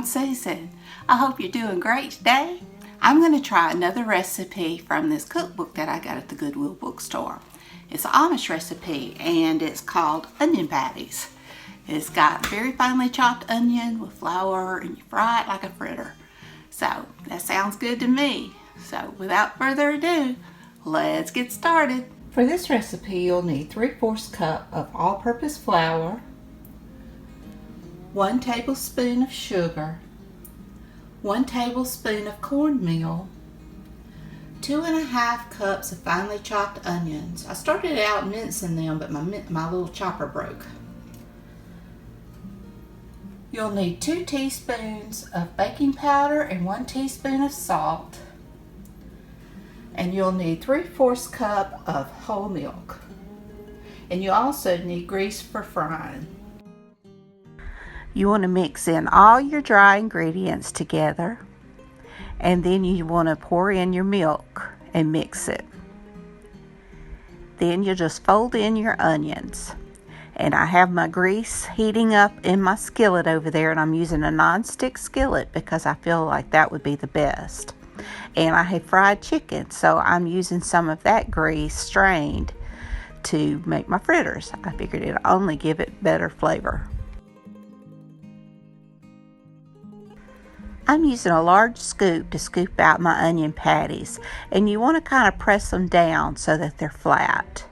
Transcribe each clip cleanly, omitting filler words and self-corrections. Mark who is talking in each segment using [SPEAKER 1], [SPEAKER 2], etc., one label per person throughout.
[SPEAKER 1] I'm Susan. I hope you're doing great today. I'm going to try another recipe from this cookbook that I got at the Goodwill Book Store. It's an Amish recipe and it's called onion patties. It's got very finely chopped onion with flour and you fry it like a fritter. So that sounds good to me. So without further ado, let's get started. For this recipe you'll need 3/4 cup of all-purpose flour, 1 tablespoon of sugar, 1 tablespoon of cornmeal, 2½ cups of finely chopped onions. I started out mincing them, but my little chopper broke. You'll need 2 teaspoons of baking powder and 1 teaspoon of salt. And you'll need 3/4 cup of whole milk. And you also need grease for frying. You want to mix in all your dry ingredients together, and then you want to pour in your milk and mix it. Then you'll just fold in your onions. And I have my grease heating up in my skillet over there, and I'm using a non-stick skillet because I feel like that would be the best. And I have fried chicken, so I'm using some of that grease strained to make my fritters. I figured it'd only give it better flavor. I'm using a large scoop to scoop out my onion patties, and you want to kind of press them down so that they're flat.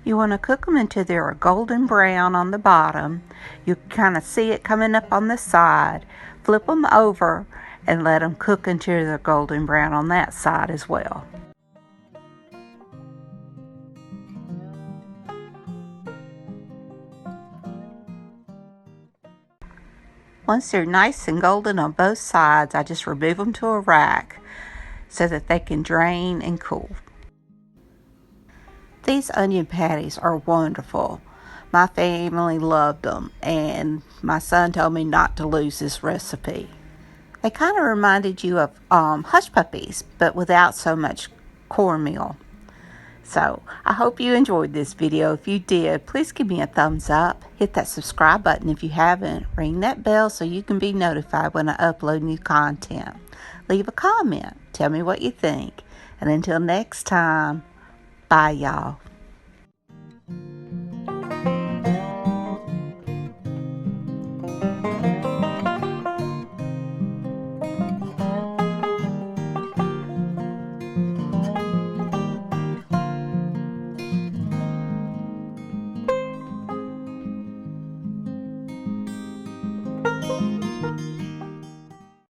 [SPEAKER 1] You want to cook them until they're a golden brown on the bottom. You kind of see it coming up on the side. Flip them over and let them cook until they're golden brown on that side as well. Once they're nice and golden on both sides, I just remove them to a rack so that they can drain and cool. These onion patties are wonderful. My family loved them, and my son told me not to lose this recipe. They kind of reminded you of hush puppies, but without so much cornmeal. So I hope you enjoyed this video. If you did, please give me a thumbs up. Hit that subscribe button if you haven't. Ring that bell so you can be notified when I upload new content. Leave a comment. Tell me what you think. And until next time, bye y'all.